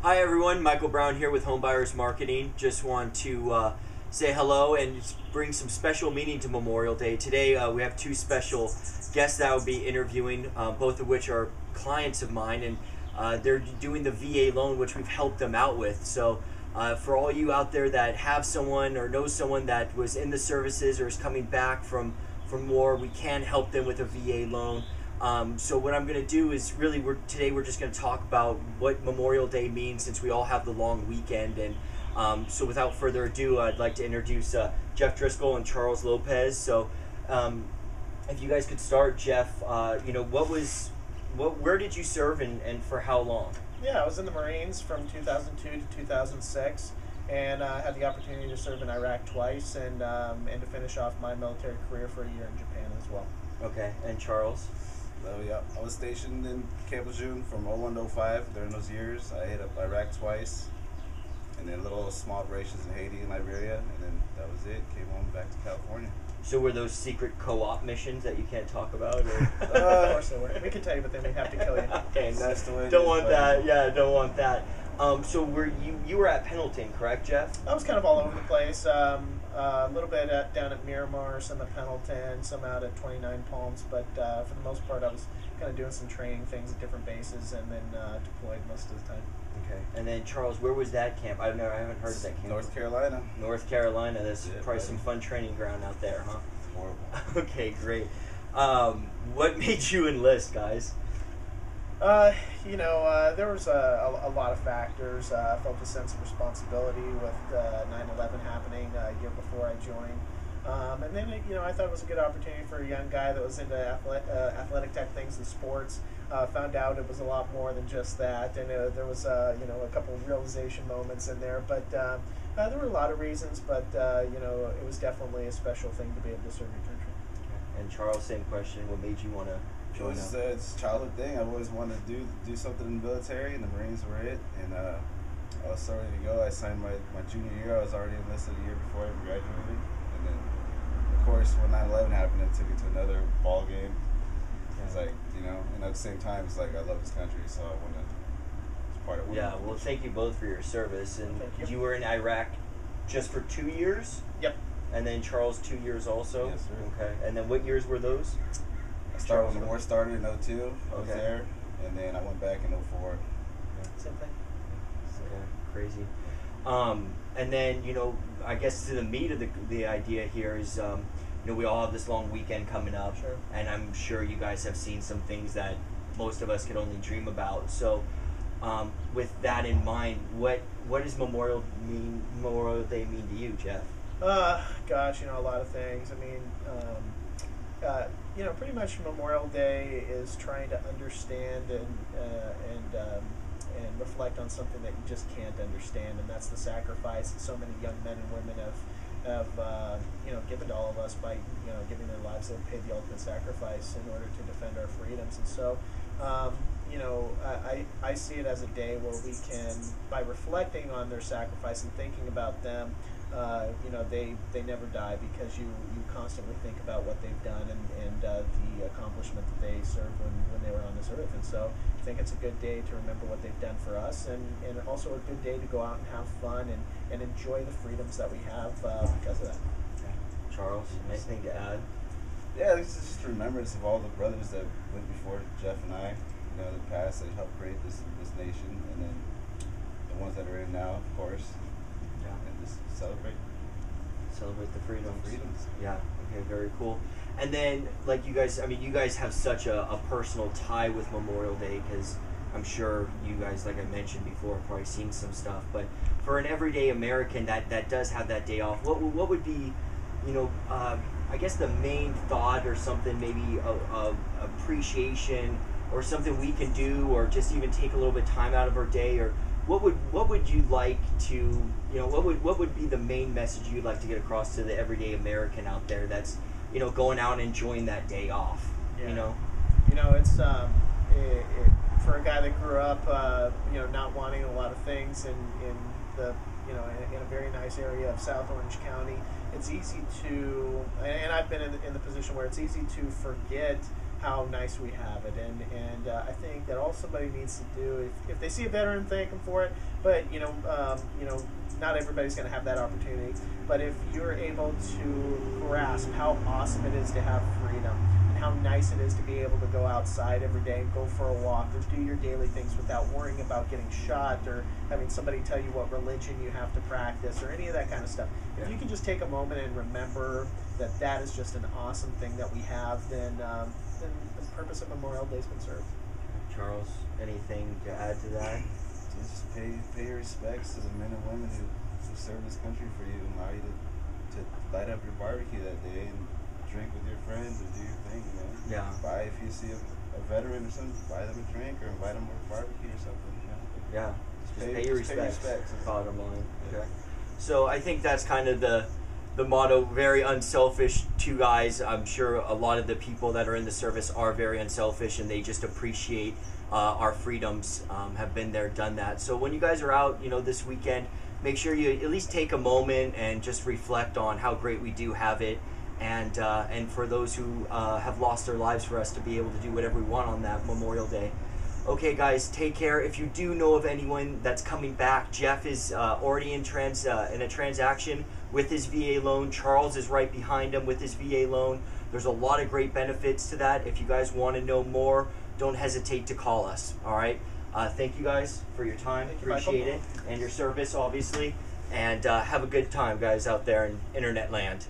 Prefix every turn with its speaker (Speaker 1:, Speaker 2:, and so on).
Speaker 1: Hi everyone, Michael Brown here with Homebuyers Marketing. Just want to say hello and bring some special meaning to Memorial Day. Today we have two special guests that I will be interviewing, both of which are clients of mine, and they're doing the VA loan, which we've helped them out with. So for all you out there that have someone or know someone that was in the services or is coming back from war, we can help them with a VA loan. So what I'm going to do is really, today we're just going to talk about what Memorial Day means, since we all have the long weekend. And so without further ado, I'd like to introduce Jeff Driscoll and Charles Lopez. So if you guys could start, Jeff, where did you serve and for how long?
Speaker 2: Yeah, I was in the Marines from 2002 to 2006, and I had the opportunity to serve in Iraq twice, and to finish off my military career for a year in Japan as well.
Speaker 1: Okay, and Charles?
Speaker 3: Oh yeah, I was stationed in Camp Lejeune from 01 to 05. During those years, I hit up Iraq twice, and then little small operations in Haiti and Liberia, and then that was it. Came home back to California.
Speaker 1: So were those secret co-op missions that you can't talk about? Or?
Speaker 2: Of course they were. We could tell you, but then we'd have to kill you.
Speaker 1: Okay,
Speaker 3: That's the way it
Speaker 1: don't
Speaker 3: is,
Speaker 1: want
Speaker 3: buddy.
Speaker 1: that. Yeah, don't want that. So you were at Pendleton, correct, Jeff?
Speaker 2: I was kind of all over the place. A little bit down at Miramar, some at Pendleton, some out at 29 Palms, but for the most part I was kind of doing some training things at different bases, and then deployed most of the time.
Speaker 1: Okay. And then Charles, where was that camp? I haven't heard of that camp.
Speaker 3: North Carolina.
Speaker 1: North Carolina. That's
Speaker 3: Yeah,
Speaker 1: probably
Speaker 3: buddy.
Speaker 1: some fun training ground out there, huh?
Speaker 3: Horrible.
Speaker 1: Okay, great. What made you enlist, guys?
Speaker 2: There was a lot of factors. I felt a sense of responsibility with 9/11 happening a year before I joined. And then, I thought it was a good opportunity for a young guy that was into athletic type things and sports. Found out it was a lot more than just that, and there was, a couple of realization moments in there. But there were a lot of reasons, but, it was definitely a special thing to be able to serve your country.
Speaker 1: And Charles, same question. What made you want to join up?
Speaker 3: It's a childhood thing. I always wanted to do something in the military, and the Marines were it. And I was so ready to go. I signed my junior year. I was already enlisted a year before I even graduated. And then, of course, when 9/11 happened, it took it to another ball game. It's like, and at the same time, it's like I love this country, so I want to. It's part of.
Speaker 1: Yeah. Well, thank you both for your service. And
Speaker 2: Thank you.
Speaker 1: you were in Iraq just for 2 years.
Speaker 2: Yep.
Speaker 1: And then Charles, 2 years also.
Speaker 3: Yes, sir.
Speaker 1: Okay. And then what years were those?
Speaker 3: I started when the war started in 02. I was
Speaker 1: Okay.
Speaker 3: there, and then I went back in 04.
Speaker 2: Same thing.
Speaker 1: Okay, crazy. And then, I guess to the meat of the idea here is, we all have this long weekend coming up.
Speaker 2: Sure.
Speaker 1: And I'm sure you guys have seen some things that most of us could only dream about. So with that in mind, what does Memorial Day mean to you, Jeff?
Speaker 2: Gosh, a lot of things. I mean, pretty much Memorial Day is trying to understand and reflect on something that you just can't understand, and that's the sacrifice that so many young men and women have given to all of us by giving their lives. They've paid the ultimate sacrifice in order to defend our freedoms, and so I see it as a day where we can, by reflecting on their sacrifice and thinking about them, they never die, because you constantly think about what they've done and the accomplishment that they served when they were on this earth. And so I think it's a good day to remember what they've done for us, and also a good day to go out and have fun and enjoy the freedoms that we have because of that.
Speaker 1: Okay. Charles, anything to add?
Speaker 3: Yeah, it's just a remembrance of all the brothers that went before Jeff and I, in the past, that helped create this nation, and then the ones that are in now, of course,
Speaker 1: Yeah.
Speaker 3: and just celebrate
Speaker 1: Celebrate the freedoms.
Speaker 3: freedoms.
Speaker 1: Yeah. Okay. Very cool. And then, like you guys have such a personal tie with Memorial Day, because I'm sure you guys, like I mentioned before, have probably seen some stuff. But for an everyday American that does have that day off, what would be, I guess the main thought or something, maybe of appreciation or something we can do, or just even take a little bit of time out of our day, or what would you like to, what would be the main message you'd like to get across to the everyday American out there that's, going out and enjoying that day off?
Speaker 2: Yeah. It's for a guy that grew up, not wanting a lot of things in the, in a very nice area of South Orange County. It's easy to, and I've been in the position where it's easy to forget how nice we have it. And I think that all somebody needs to do, if they see a veteran, thank them for it. But not everybody's going to have that opportunity. But if you're able to grasp how awesome it is to have freedom, and how nice it is to be able to go outside every day and go for a walk or do your daily things without worrying about getting shot or having somebody tell you what religion you have to practice or any of that kind of stuff.
Speaker 1: Yeah.
Speaker 2: If you can just take a moment and remember that that is just an awesome thing that we have, then the purpose of Memorial Day has been served.
Speaker 1: Charles, anything to add to that?
Speaker 3: Just pay your respects to the men and women who serve this country for you and allow you to light up your barbecue that day and drink with your friends or do your thing, you know?
Speaker 1: Yeah.
Speaker 3: If you see a veteran or something, buy them a drink or invite them to a barbecue or something, you know?
Speaker 1: Yeah. Just pay your respects. Bottom line.
Speaker 3: Yeah.
Speaker 1: Okay. So I think that's kind of the motto, very unselfish. Two guys. I'm sure a lot of the people that are in the service are very unselfish and they just appreciate our freedoms, have been there, done that. So when you guys are out, this weekend, make sure you at least take a moment and just reflect on how great we do have it. And for those who have lost their lives for us to be able to do whatever we want on that Memorial Day. Okay, guys, take care. If you do know of anyone that's coming back, Jeff is already in a transaction with his VA loan. Charles is right behind him with his VA loan. There's a lot of great benefits to that. If you guys want to know more, don't hesitate to call us. All right. Thank you guys for your time. Appreciate it, and your service, obviously. And have a good time, guys, out there in internet land.